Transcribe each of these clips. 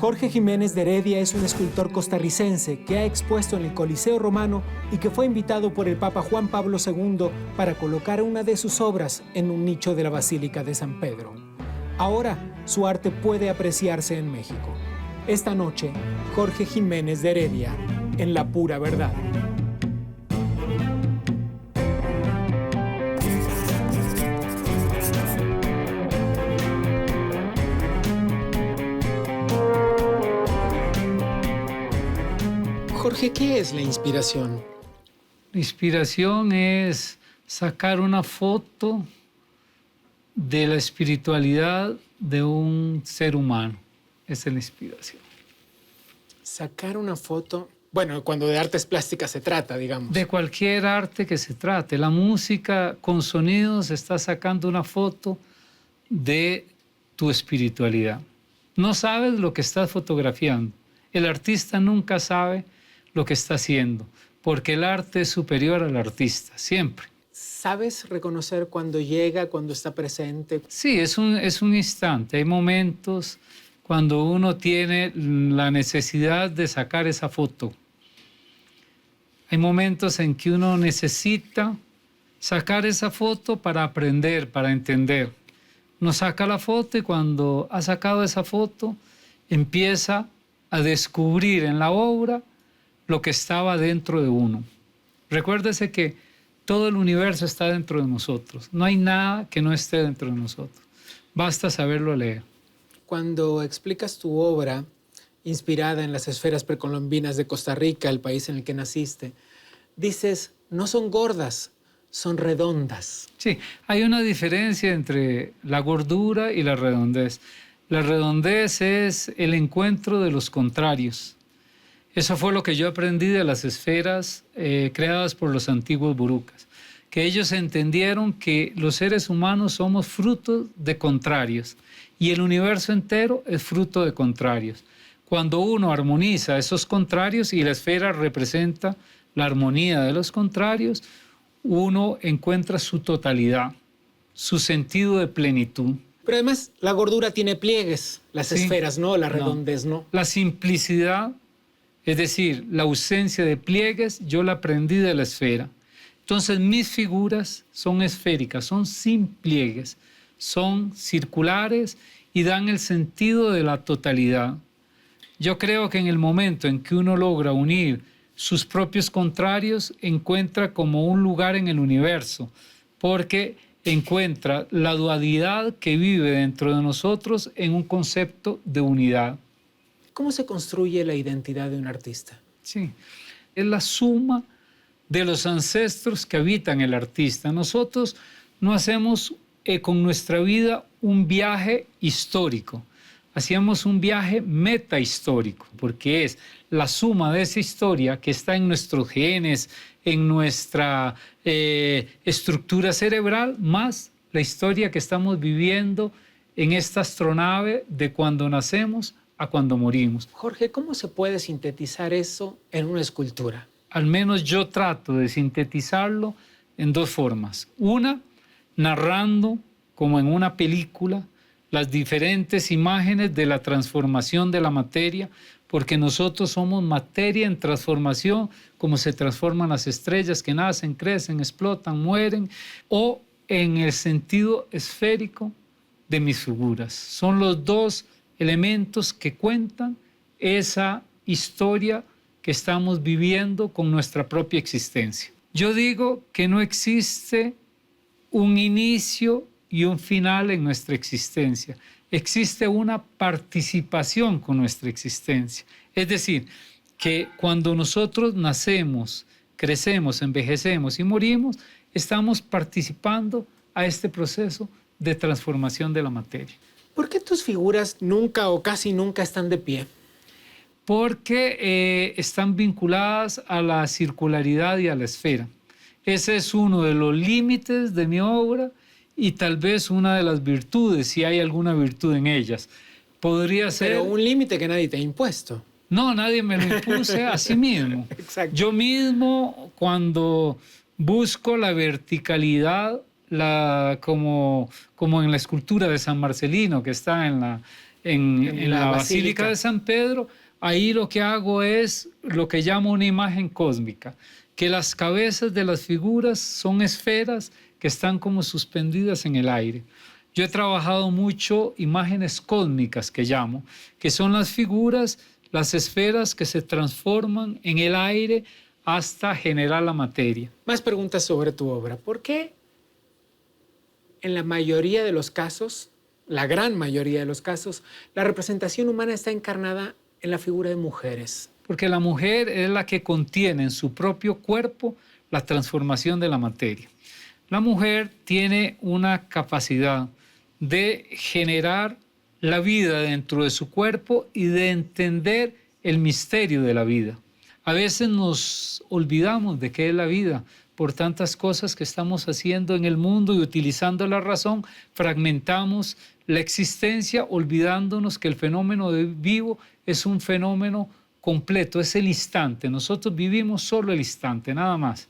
Jorge Jiménez de Heredia es un escultor costarricense que ha expuesto en el Coliseo Romano y que fue invitado por el Papa Juan Pablo II para colocar una de sus obras en un nicho de la Basílica de San Pedro. Ahora, su arte puede apreciarse en México. Esta noche, Jorge Jiménez de Heredia, en La Pura Verdad. Jorge, ¿qué es la inspiración? La inspiración es sacar una foto de la espiritualidad de un ser humano. Esa es la inspiración. Sacar una foto, bueno, cuando de artes plásticas se trata, digamos. De cualquier arte que se trate. La música con sonidos está sacando una foto de tu espiritualidad. No sabes lo que estás fotografiando. El artista nunca sabe lo que está haciendo, porque el arte es superior al artista, siempre. ¿Sabes reconocer cuando llega, cuando está presente? Sí, es un instante. Hay momentos cuando uno tiene la necesidad de sacar esa foto. Hay momentos en que uno necesita sacar esa foto para aprender, para entender. Uno saca la foto y cuando ha sacado esa foto, empieza a descubrir en la obra lo que estaba dentro de uno. Recuérdese que todo el universo está dentro de nosotros. No hay nada que no esté dentro de nosotros. Basta saberlo leer. Cuando explicas tu obra, inspirada en las esferas precolombinas de Costa Rica, el país en el que naciste, dices, no son gordas, son redondas. Sí, hay una diferencia entre la gordura y la redondez. La redondez es el encuentro de los contrarios. Eso fue lo que yo aprendí de las esferas creadas por los antiguos burucas, que ellos entendieron que los seres humanos somos frutos de contrarios y el universo entero es fruto de contrarios. Cuando uno armoniza esos contrarios y la esfera representa la armonía de los contrarios, uno encuentra su totalidad, su sentido de plenitud. Pero además la gordura tiene pliegues, las esferas no, la redondez no. La simplicidad, es decir, la ausencia de pliegues, yo la aprendí de la esfera. Entonces mis figuras son esféricas, son sin pliegues, son circulares y dan el sentido de la totalidad. Yo creo que en el momento en que uno logra unir sus propios contrarios, encuentra como un lugar en el universo, porque encuentra la dualidad que vive dentro de nosotros en un concepto de unidad. ¿Cómo se construye la identidad de un artista? Sí, es la suma de los ancestros que habitan el artista. Nosotros no hacemos con nuestra vida un viaje histórico, hacíamos un viaje metahistórico, porque es la suma de esa historia que está en nuestros genes, en nuestra estructura cerebral, más la historia que estamos viviendo en esta astronave de cuando nacemos a cuando morimos. Jorge, ¿cómo se puede sintetizar eso en una escultura? Al menos yo trato de sintetizarlo en dos formas. Una, narrando, como en una película, las diferentes imágenes de la transformación de la materia, porque nosotros somos materia en transformación, como se transforman las estrellas que nacen, crecen, explotan, mueren, o en el sentido esférico de mis figuras. Son los dos elementos que cuentan esa historia que estamos viviendo con nuestra propia existencia. Yo digo que no existe un inicio y un final en nuestra existencia. Existe una participación con nuestra existencia. Es decir, que cuando nosotros nacemos, crecemos, envejecemos y morimos, estamos participando a este proceso de transformación de la materia. ¿Por qué tus figuras nunca o casi nunca están de pie? Porque están vinculadas a la circularidad y a la esfera. Ese es uno de los límites de mi obra y tal vez una de las virtudes, si hay alguna virtud en ellas. Podría ser... Pero un límite que nadie te ha impuesto. No, nadie me lo impuse a sí mismo. Exacto. Yo mismo, cuando busco la verticalidad, como en la escultura de San Marcelino, que está en la Basílica de San Pedro, ahí lo que hago es lo que llamo una imagen cósmica, que las cabezas de las figuras son esferas que están como suspendidas en el aire. Yo he trabajado mucho imágenes cósmicas que llamo, que son las figuras, las esferas que se transforman en el aire hasta generar la materia. Más preguntas sobre tu obra. ¿Por qué en la mayoría de los casos, la gran mayoría de los casos, la representación humana está encarnada en la figura de mujeres? Porque la mujer es la que contiene en su propio cuerpo la transformación de la materia. La mujer tiene una capacidad de generar la vida dentro de su cuerpo y de entender el misterio de la vida. A veces nos olvidamos de qué es la vida por tantas cosas que estamos haciendo en el mundo y utilizando la razón, fragmentamos la existencia olvidándonos que el fenómeno vivo es un fenómeno completo, es el instante. Nosotros vivimos solo el instante, nada más.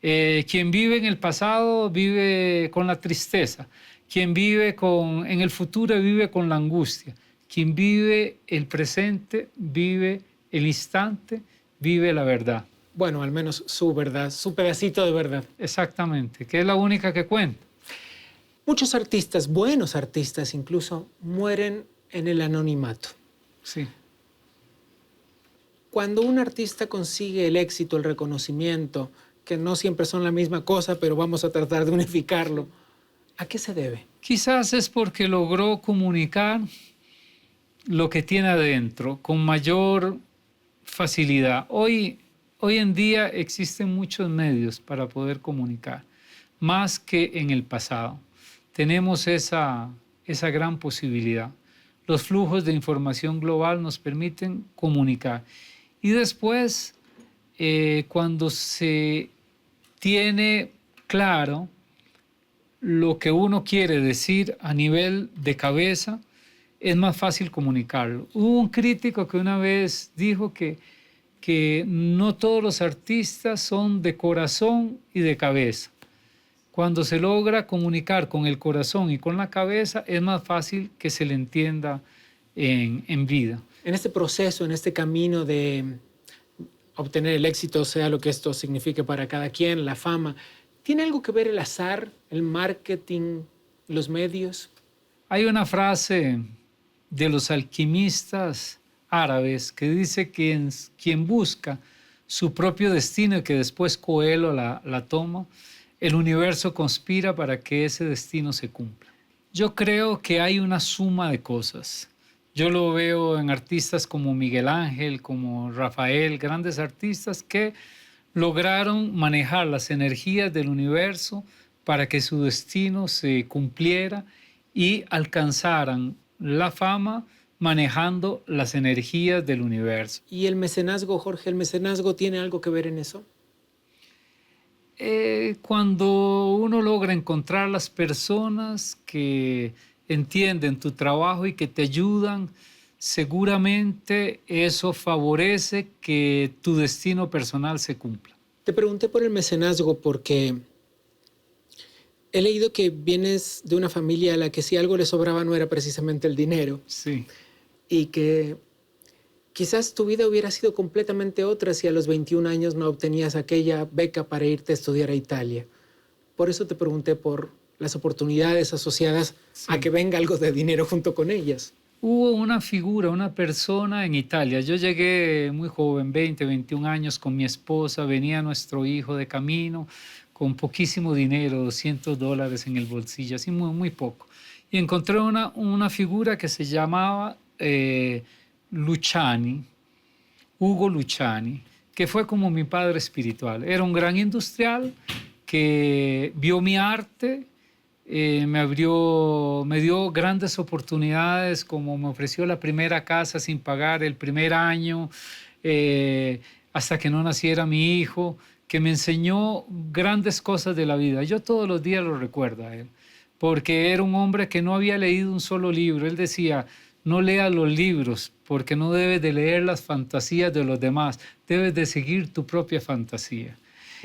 Quien vive en el pasado vive con la tristeza. Quien vive en el futuro vive con la angustia. Quien vive el presente vive el instante, vive la verdad. Bueno, al menos su verdad, su pedacito de verdad. Exactamente, que es la única que cuenta. Muchos artistas, buenos artistas incluso, mueren en el anonimato. Sí. Cuando un artista consigue el éxito, el reconocimiento, que no siempre son la misma cosa, pero vamos a tratar de unificarlo, ¿a qué se debe? Quizás es porque logró comunicar lo que tiene adentro con mayor facilidad. Hoy en día existen muchos medios para poder comunicar, más que en el pasado. Tenemos esa gran posibilidad. Los flujos de información global nos permiten comunicar. Y después, cuando se tiene claro lo que uno quiere decir a nivel de cabeza, es más fácil comunicarlo. Hubo un crítico que una vez dijo que no todos los artistas son de corazón y de cabeza. Cuando se logra comunicar con el corazón y con la cabeza, es más fácil que se le entienda en vida. En este proceso, en este camino de obtener el éxito, sea lo que esto signifique para cada quien, la fama, ¿tiene algo que ver el azar, el marketing, los medios? Hay una frase de los alquimistas árabes que dice que quien busca su propio destino y que después Coelho la toma, el universo conspira para que ese destino se cumpla. Yo creo que hay una suma de cosas. Yo lo veo en artistas como Miguel Ángel, como Rafael, grandes artistas que lograron manejar las energías del universo para que su destino se cumpliera y alcanzaran la fama manejando las energías del universo. ¿Y el mecenazgo, Jorge, el mecenazgo tiene algo que ver en eso? Cuando uno logra encontrar las personas que entienden tu trabajo y que te ayudan, seguramente eso favorece que tu destino personal se cumpla. Te pregunté por el mecenazgo porque he leído que vienes de una familia a la que si algo le sobraba no era precisamente el dinero. Sí. Y que quizás tu vida hubiera sido completamente otra si a los 21 años no obtenías aquella beca para irte a estudiar a Italia. Por eso te pregunté por las oportunidades asociadas a que venga algo de dinero junto con ellas. Hubo una figura, una persona en Italia. Yo llegué muy joven, 20, 21 años, con mi esposa. Venía nuestro hijo de camino con poquísimo dinero, $200 en el bolsillo, así muy, muy poco. Y encontré una figura que se llamaba Luciani, Ugo Luciani, que fue como mi padre espiritual. Era un gran industrial que vio mi arte, me dio grandes oportunidades, como me ofreció la primera casa sin pagar el primer año, hasta que no naciera mi hijo, que me enseñó grandes cosas de la vida. Yo todos los días lo recuerdo a él, porque era un hombre que no había leído un solo libro. Él decía: no leas los libros, porque no debes de leer las fantasías de los demás, debes de seguir tu propia fantasía.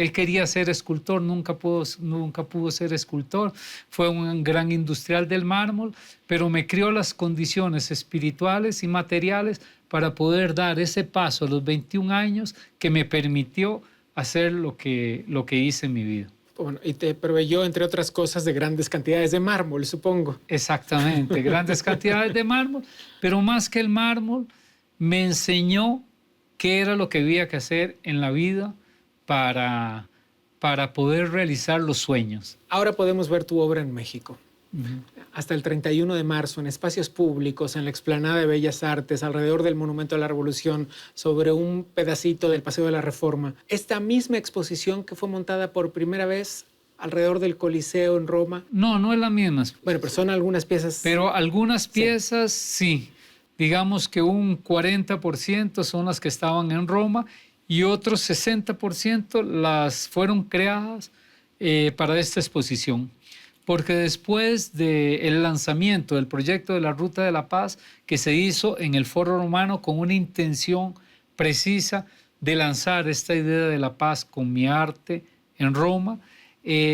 Él quería ser escultor, nunca pudo ser escultor. Fue un gran industrial del mármol, pero me crió las condiciones espirituales y materiales para poder dar ese paso a los 21 años que me permitió hacer lo que hice en mi vida. Bueno, y te proveyó, entre otras cosas, de grandes cantidades de mármol, supongo. Exactamente, grandes cantidades de mármol, pero más que el mármol, me enseñó qué era lo que había que hacer en la vida para poder realizar los sueños. Ahora podemos ver tu obra en México. Hasta el 31 de marzo, en espacios públicos, en la Explanada de Bellas Artes, alrededor del Monumento a la Revolución, sobre un pedacito del Paseo de la Reforma. Esta misma exposición que fue montada por primera vez alrededor del Coliseo en Roma. No es la misma. Bueno, pero son algunas piezas. Pero algunas piezas sí. Digamos que un 40% son las que estaban en Roma y otros 60% las fueron creadas para esta exposición. Porque después del lanzamiento del proyecto de la Ruta de la Paz, que se hizo en el Foro Romano con una intención precisa de lanzar esta idea de la paz con mi arte en Roma,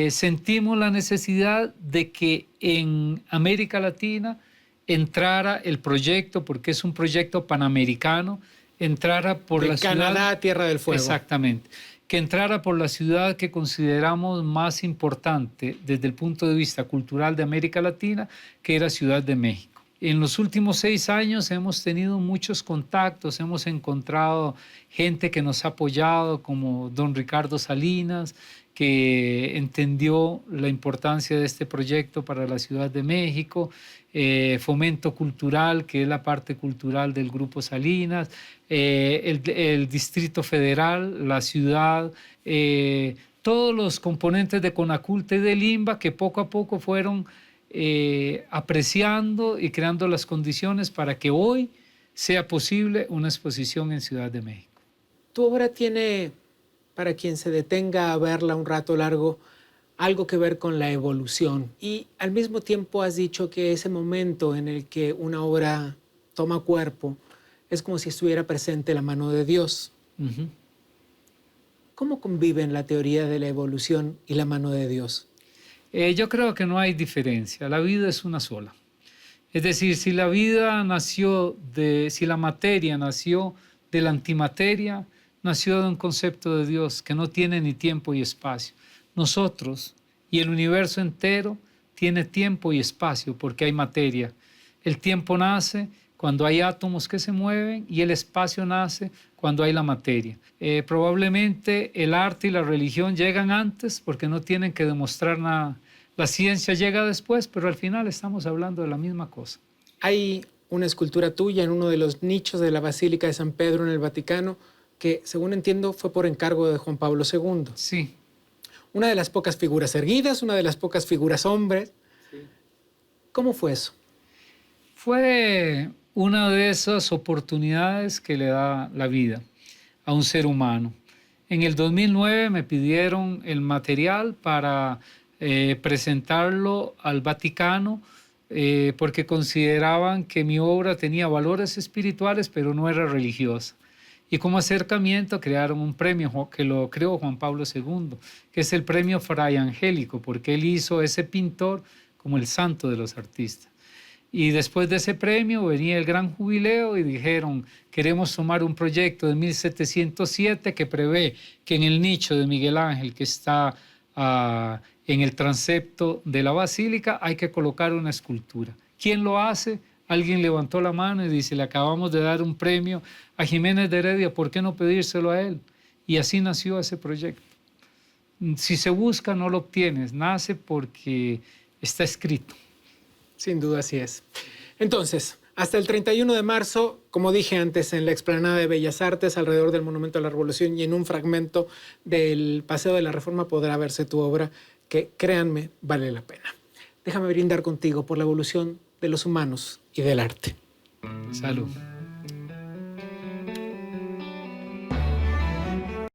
sentimos la necesidad de que en América Latina entrara el proyecto, porque es un proyecto panamericano, entrara por la ciudad... Canadá, Tierra del Fuego. Exactamente. Que entrara por la ciudad que consideramos más importante desde el punto de vista cultural de América Latina, que era Ciudad de México. En los últimos 6 años hemos tenido muchos contactos, hemos encontrado gente que nos ha apoyado, como don Ricardo Salinas, que entendió la importancia de este proyecto para la Ciudad de México, Fomento Cultural, que es la parte cultural del Grupo Salinas, el Distrito Federal, la ciudad, todos los componentes de Conaculta y del INBA que poco a poco fueron apreciando y creando las condiciones para que hoy sea posible una exposición en Ciudad de México. Tu obra tiene, para quien se detenga a verla un rato largo, algo que ver con la evolución. Y al mismo tiempo has dicho que ese momento en el que una obra toma cuerpo es como si estuviera presente la mano de Dios. Uh-huh. ¿Cómo conviven la teoría de la evolución y la mano de Dios? Yo creo que no hay diferencia. La vida es una sola. Es decir, si la materia nació de la antimateria, nació de un concepto de Dios que no tiene ni tiempo y espacio. Nosotros y el universo entero tiene tiempo y espacio porque hay materia. El tiempo nace cuando hay átomos que se mueven y el espacio nace cuando hay la materia. Probablemente el arte y la religión llegan antes porque no tienen que demostrar nada. La ciencia llega después, pero al final estamos hablando de la misma cosa. Hay una escultura tuya en uno de los nichos de la Basílica de San Pedro en el Vaticano que, según entiendo, fue por encargo de Juan Pablo II. Sí. Una de las pocas figuras erguidas, una de las pocas figuras hombres. Sí. ¿Cómo fue eso? Fue una de esas oportunidades que le da la vida a un ser humano. En el 2009 me pidieron el material para presentarlo al Vaticano porque consideraban que mi obra tenía valores espirituales, pero no era religiosa. Y como acercamiento crearon un premio que lo creó Juan Pablo II, que es el premio Fray Angélico, porque él hizo ese pintor como el santo de los artistas. Y después de ese premio venía el gran jubileo y dijeron, queremos tomar un proyecto de 1707 que prevé que en el nicho de Miguel Ángel, que está en el transepto de la basílica, hay que colocar una escultura. ¿Quién lo hace? Alguien levantó la mano y dice, le acabamos de dar un premio a Jiménez de Heredia, ¿por qué no pedírselo a él? Y así nació ese proyecto. Si se busca, no lo obtienes, nace porque está escrito. Sin duda así es. Entonces, hasta el 31 de marzo, como dije antes, en la Explanada de Bellas Artes, alrededor del Monumento a la Revolución y en un fragmento del Paseo de la Reforma podrá verse tu obra, que, créanme, vale la pena. Déjame brindar contigo por la evolución de los humanos y del arte. Salud.